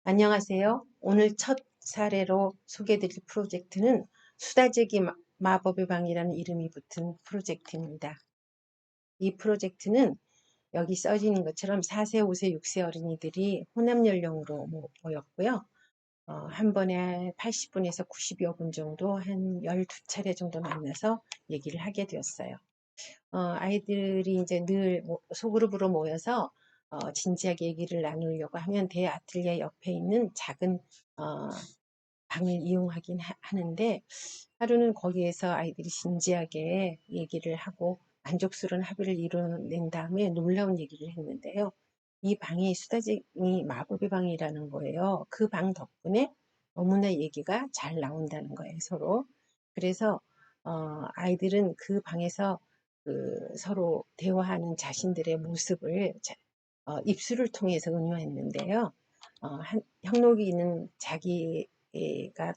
안녕하세요. 오늘 첫 사례로 소개드릴 프로젝트는 수다제기 마법의 방이라는 이름이 붙은 프로젝트입니다. 이 프로젝트는 여기 써지는 것처럼 4세, 5세, 6세 어린이들이 혼합 연령으로 모였고요. 한 번에 80분에서 90여 분 정도 한 12차례 정도 만나서 얘기를 하게 되었어요. 아이들이 이제 늘 소그룹으로 모여서 진지하게 얘기를 나누려고 하면 대아틀리에 옆에 있는 작은 어, 방을 이용하긴 하는데 하루는 거기에서 아이들이 진지하게 얘기를 하고 만족스러운 합의를 이뤄낸 다음에 놀라운 얘기를 했는데요. 이 방이 수다쟁이 마법의 방이라는 거예요. 그 방 덕분에 너무나 얘기가 잘 나온다는 거예요, 서로. 그래서 아이들은 그 방에서 서로 대화하는 자신들의 모습을 입술을 통해서 은유했는데요. 형록이는 자기가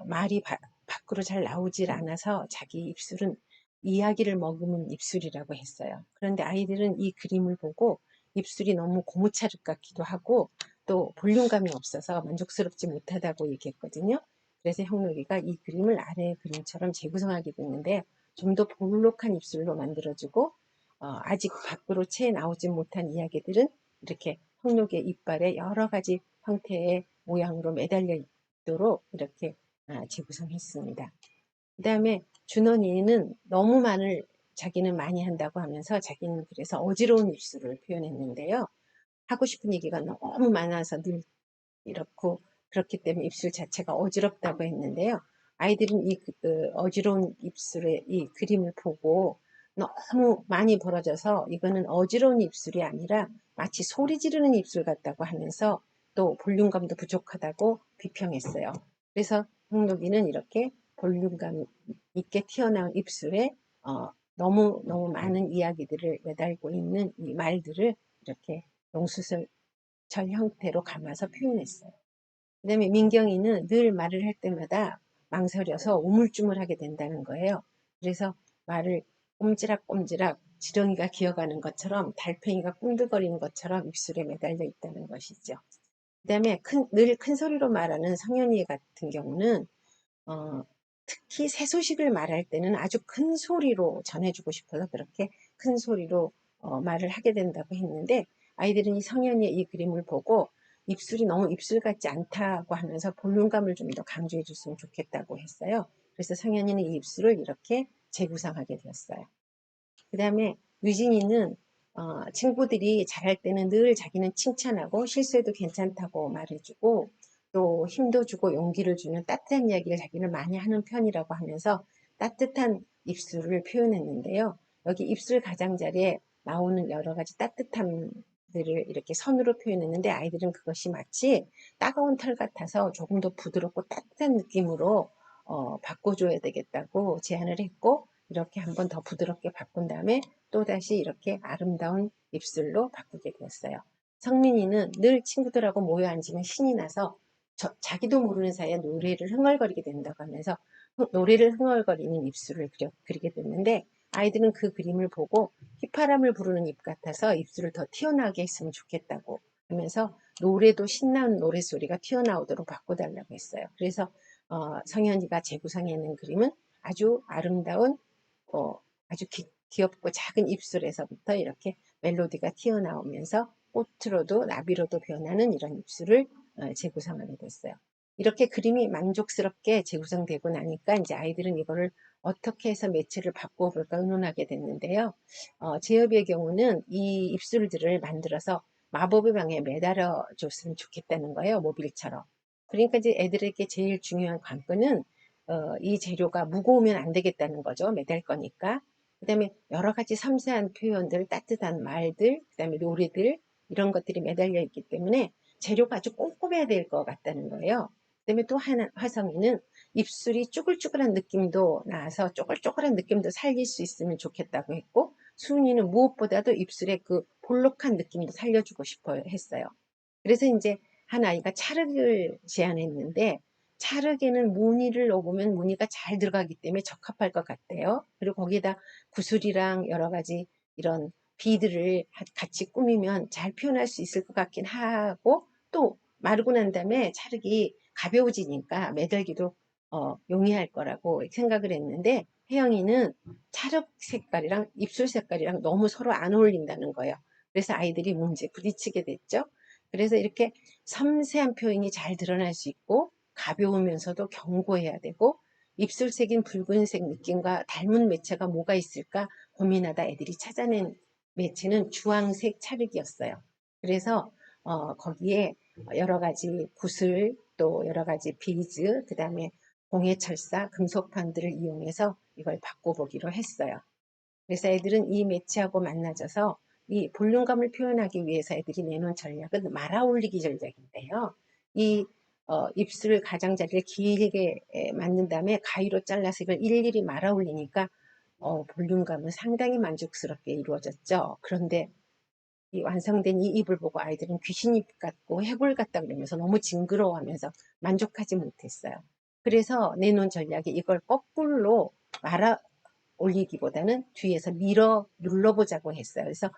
말이 밖으로 잘 나오질 않아서 자기 입술은 이야기를 머금은 입술이라고 했어요. 그런데 아이들은 이 그림을 보고 입술이 너무 고무차륵 같기도 하고 또 볼륨감이 없어서 만족스럽지 못하다고 얘기했거든요. 그래서 형록이가 이 그림을 아래의 그림처럼 재구성하게 됐는데 좀 더 볼록한 입술로 만들어주고 아직 밖으로 채 나오지 못한 이야기들은 이렇게 형록의 이빨에 여러 가지 형태의 모양으로 매달려 있도록 이렇게 재구성했습니다. 그 다음에 준원이는 너무 자기는 많이 한다고 하면서 자기는 그래서 어지러운 입술을 표현했는데요. 하고 싶은 얘기가 너무 많아서 늘 이렇고 그렇기 때문에 입술 자체가 어지럽다고 했는데요. 아이들은 이 어지러운 입술의 이 그림을 보고 너무 많이 벌어져서 이거는 어지러운 입술이 아니라 마치 소리 지르는 입술 같다고 하면서 또 볼륨감도 부족하다고 비평했어요. 그래서 홍록이는 이렇게 볼륨감 있게 튀어나온 입술에 너무 많은 이야기들을 매달고 있는 이 말들을 이렇게 용수설 절 형태로 감아서 표현했어요. 그 다음에 민경이는 늘 말을 할 때마다 망설여서 우물쭈물하게 된다는 거예요. 그래서 말을 꼼지락꼼지락 지렁이가 기어가는 것처럼 달팽이가 꿈틀거리는 것처럼 입술에 매달려 있다는 것이죠. 그 다음에 늘 큰 소리로 말하는 성현이 같은 경우는 어, 특히 새 소식을 말할 때는 아주 큰 소리로 전해주고 싶어서 그렇게 큰 소리로 말을 하게 된다고 했는데 아이들은 이 성현이의 이 그림을 보고 입술이 너무 입술 같지 않다고 하면서 볼륨감을 좀 더 강조해 줬으면 좋겠다고 했어요. 그래서 성현이는 이 입술을 이렇게 재구성하게 되었어요. 그 다음에 유진이는 친구들이 잘할 때는 늘 자기는 칭찬하고 실수해도 괜찮다고 말해주고 또 힘도 주고 용기를 주는 따뜻한 이야기를 자기는 많이 하는 편이라고 하면서 따뜻한 입술을 표현했는데요. 여기 입술 가장자리에 나오는 여러 가지 따뜻함들을 이렇게 선으로 표현했는데 아이들은 그것이 마치 따가운 털 같아서 조금 더 부드럽고 따뜻한 느낌으로 바꿔줘야 되겠다고 제안을 했고 이렇게 한번 더 부드럽게 바꾼 다음에 또다시 이렇게 아름다운 입술로 바꾸게 되었어요. 성민이는 늘 친구들하고 모여 앉으면 신이 나서 자기도 모르는 사이에 노래를 흥얼거리게 된다고 하면서 노래를 흥얼거리는 입술을 그리게 됐는데 아이들은 그 그림을 보고 휘파람을 부르는 입 같아서 입술을 더 튀어나오게 했으면 좋겠다고 하면서 노래도 신나는 노래소리가 튀어나오도록 바꿔달라고 했어요. 그래서 성현이가 재구성해 낸 그림은 아주 아름다운 아주 귀엽고 작은 입술에서부터 이렇게 멜로디가 튀어나오면서 꽃으로도 나비로도 변하는 이런 입술을 재구성하게 됐어요. 이렇게 그림이 만족스럽게 재구성되고 나니까 이제 아이들은 이거를 어떻게 해서 매체를 바꿔볼까 의논하게 됐는데요. 제협의 경우는 이 입술들을 만들어서 마법의 방에 매달아 줬으면 좋겠다는 거예요. 모빌처럼. 그러니까 이제 애들에게 제일 중요한 관건은 이 재료가 무거우면 안 되겠다는 거죠. 매달 거니까. 그 다음에 여러 가지 섬세한 표현들, 따뜻한 말들, 그 다음에 노래들, 이런 것들이 매달려 있기 때문에 재료가 아주 꼼꼼해야 될 것 같다는 거예요. 그 다음에 또 하나, 화성이는 입술이 쭈글쭈글한 느낌도 나서 쪼글쪼글한 느낌도 살릴 수 있으면 좋겠다고 했고, 수은이는 무엇보다도 입술의 그 볼록한 느낌도 살려주고 싶어 했어요. 그래서 이제 한 아이가 찰흙을 제안했는데 찰흙에는 무늬를 넣으면 무늬가 잘 들어가기 때문에 적합할 것 같대요. 그리고 거기에다 구슬이랑 여러 가지 이런 비들을 같이 꾸미면 잘 표현할 수 있을 것 같긴 하고 또 마르고 난 다음에 찰흙이 가벼워지니까 매달기도 용이할 거라고 생각을 했는데 혜영이는 찰흙 색깔이랑 입술 색깔이랑 너무 서로 안 어울린다는 거예요. 그래서 아이들이 문제에 부딪히게 됐죠. 그래서 이렇게 섬세한 표현이 잘 드러날 수 있고 가벼우면서도 견고해야 되고 입술색인 붉은색 느낌과 닮은 매체가 뭐가 있을까 고민하다 애들이 찾아낸 매체는 주황색 찰흙이었어요. 그래서 거기에 여러 가지 붓을 또 여러 가지 비즈, 그 다음에 공예철사, 금속판들을 이용해서 이걸 바꿔보기로 했어요. 그래서 애들은 이 매체하고 만나져서 이 볼륨감을 표현하기 위해서 애들이 내놓은 전략은 말아 올리기 전략인데요. 이 입술 가장자리를 길게 만든 다음에 가위로 잘라서 이걸 일일이 말아 올리니까 볼륨감은 상당히 만족스럽게 이루어졌죠. 그런데 이 완성된 이 입을 보고 아이들은 귀신입 같고 해골 같다 그러면서 너무 징그러워하면서 만족하지 못했어요. 그래서 내놓은 전략이 이걸 거꾸로 말아 올리기보다는 뒤에서 밀어 눌러보자고 했어요. 그래서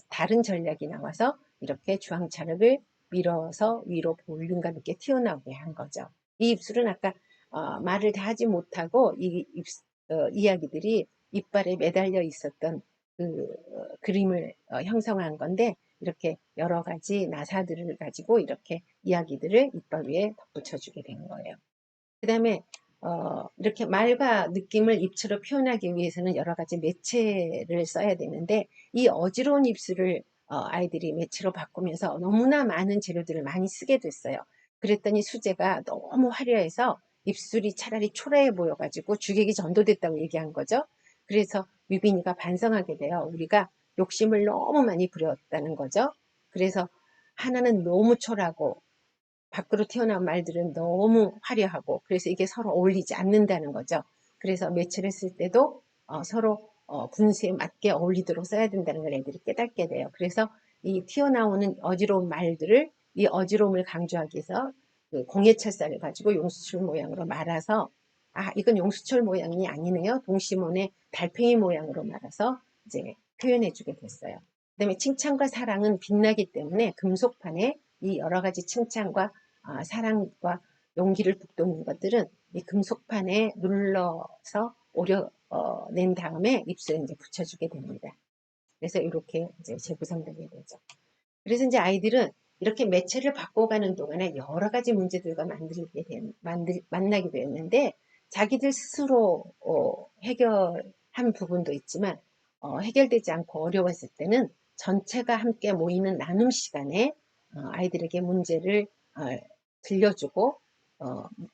다른 전략이 나와서 이렇게 주황차흙을 밀어서 위로 볼륨감 있게 튀어나오게 한 거죠. 이 입술은 아까 말을 다 하지 못하고 이야기들이 이빨에 매달려 있었던 그 그림을 형성한 건데 이렇게 여러 가지 나사들을 가지고 이렇게 이야기들을 이빨 위에 덧붙여주게 된 거예요. 그 다음에 이렇게 말과 느낌을 입체로 표현하기 위해서는 여러 가지 매체를 써야 되는데 이 어지러운 입술을 아이들이 매체로 바꾸면서 너무나 많은 재료들을 많이 쓰게 됐어요. 그랬더니 수제가 너무 화려해서 입술이 차라리 초라해 보여가지고 주객이 전도됐다고 얘기한 거죠. 그래서 유빈이가 반성하게 돼요. 우리가 욕심을 너무 많이 부렸다는 거죠. 그래서 하나는 너무 초라하고 밖으로 튀어나온 말들은 너무 화려하고 그래서 이게 서로 어울리지 않는다는 거죠. 그래서 매체를 쓸 때도 서로 분수에 맞게 어울리도록 써야 된다는 걸 애들이 깨닫게 돼요. 그래서 이 튀어나오는 어지러운 말들을 이 어지러움을 강조하기 위해서 그 공예철사를 가지고 용수철 모양으로 말아서 이건 용수철 모양이 아니네요. 동시몬의 달팽이 모양으로 말아서 이제 표현해주게 됐어요. 그다음에 칭찬과 사랑은 빛나기 때문에 금속판에 이 여러 가지 칭찬과 사랑과 용기를 북돋는 것들은 이 금속판에 눌러서 오려낸 다음에 입술에 이제 붙여주게 됩니다. 그래서 이렇게 이제 재구성되게 되죠. 그래서 이제 아이들은 이렇게 매체를 바꿔가는 동안에 여러 가지 문제들과 만나게 되었는데 자기들 스스로 해결한 부분도 있지만 해결되지 않고 어려웠을 때는 전체가 함께 모이는 나눔 시간에 아이들에게 문제를 들려주고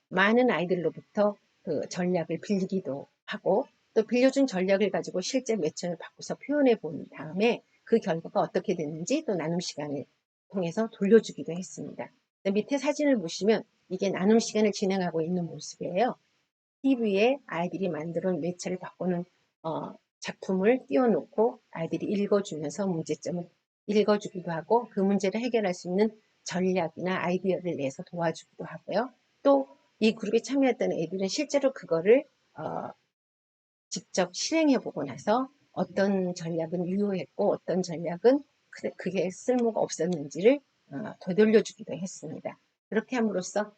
많은 아이들로부터 그 전략을 빌리기도 하고 또 빌려준 전략을 가지고 실제 매체를 바꿔서 표현해 본 다음에 그 결과가 어떻게 됐는지 또 나눔 시간을 통해서 돌려주기도 했습니다. 밑에 사진을 보시면 이게 나눔 시간을 진행하고 있는 모습이에요. TV에 아이들이 만들어 매체를 바꾸는 작품을 띄워놓고 아이들이 읽어주면서 문제점을 읽어주기도 하고 그 문제를 해결할 수 있는 전략이나 아이디어를 내서 도와주기도 하고요. 또 이 그룹에 참여했던 애들은 실제로 그거를 직접 실행해보고 나서 어떤 전략은 유효했고 어떤 전략은 그게 쓸모가 없었는지를 되돌려주기도 했습니다. 그렇게 함으로써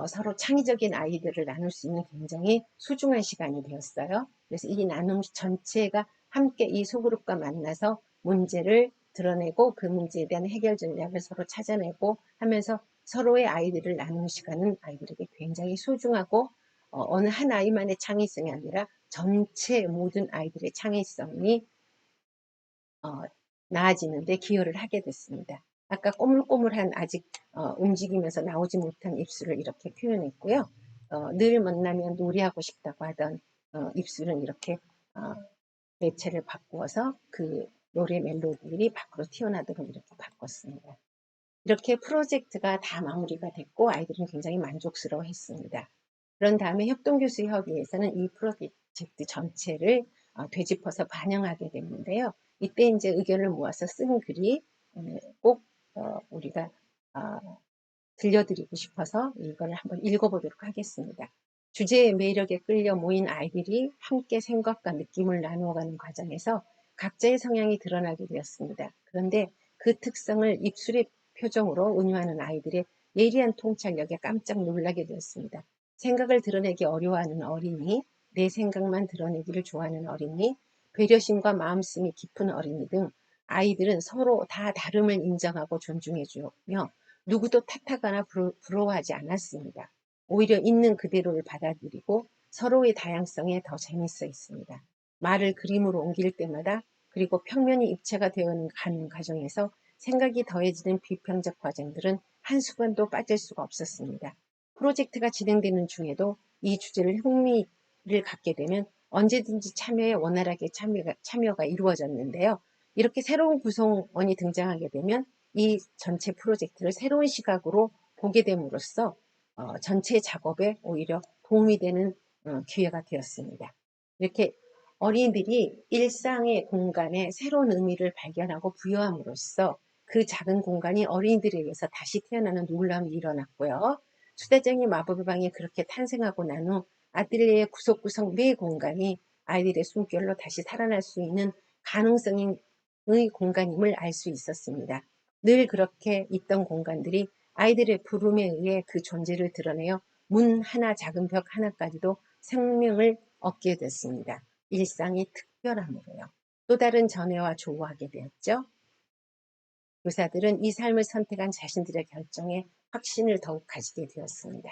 서로 창의적인 아이디어를 나눌 수 있는 굉장히 소중한 시간이 되었어요. 그래서 이 나눔 전체가 함께 이 소그룹과 만나서 문제를 드러내고 그 문제에 대한 해결 전략을 서로 찾아내고 하면서 서로의 아이디어를 나누는 시간은 아이들에게 굉장히 소중하고 어느 한 아이만의 창의성이 아니라 전체 모든 아이들의 창의성이 나아지는 데 기여를 하게 됐습니다. 아까 꼬물꼬물한 아직 움직이면서 나오지 못한 입술을 이렇게 표현했고요. 늘 만나면 놀이하고 싶다고 하던 입술은 이렇게 매체를 바꾸어서 그 노래 멜로디들이 밖으로 튀어나오도록 이렇게 바꿨습니다. 이렇게 프로젝트가 다 마무리가 됐고 아이들은 굉장히 만족스러워 했습니다. 그런 다음에 협동교수협의회에서는 이 프로젝트 전체를 되짚어서 반영하게 됐는데요. 이때 이제 의견을 모아서 쓴 글이 꼭 우리가 들려드리고 싶어서 이걸 한번 읽어보도록 하겠습니다. 주제의 매력에 끌려 모인 아이들이 함께 생각과 느낌을 나누어가는 과정에서 각자의 성향이 드러나게 되었습니다. 그런데 그 특성을 입술에 표정으로 은유하는 아이들의 예리한 통찰력에 깜짝 놀라게 되었습니다. 생각을 드러내기 어려워하는 어린이, 내 생각만 드러내기를 좋아하는 어린이, 배려심과 마음씀이 깊은 어린이 등 아이들은 서로 다 다름을 인정하고 존중해주며 누구도 탓하거나 부러워하지 않았습니다. 오히려 있는 그대로를 받아들이고 서로의 다양성에 더 재밌어 있습니다. 말을 그림으로 옮길 때마다 그리고 평면이 입체가 되어가는 과정에서 생각이 더해지는 비평적 과정들은 한순간도 빠질 수가 없었습니다. 프로젝트가 진행되는 중에도 이 주제를 흥미를 갖게 되면 언제든지 참여에 원활하게 참여가 이루어졌는데요. 이렇게 새로운 구성원이 등장하게 되면 이 전체 프로젝트를 새로운 시각으로 보게 됨으로써 전체 작업에 오히려 도움이 되는 기회가 되었습니다. 이렇게 어린이들이 일상의 공간에 새로운 의미를 발견하고 부여함으로써 그 작은 공간이 어린이들에 의해서 다시 태어나는 놀라움이 일어났고요. 수다쟁이 마법의 방이 그렇게 탄생하고 난 후 아틀리에의 구석구석 매 공간이 아이들의 숨결로 다시 살아날 수 있는 가능성의 공간임을 알 수 있었습니다. 늘 그렇게 있던 공간들이 아이들의 부름에 의해 그 존재를 드러내어 문 하나, 작은 벽 하나까지도 생명을 얻게 됐습니다. 일상이 특별함으로요. 또 다른 전회와 조우하게 되었죠. 교사들은 이 삶을 선택한 자신들의 결정에 확신을 더욱 가지게 되었습니다.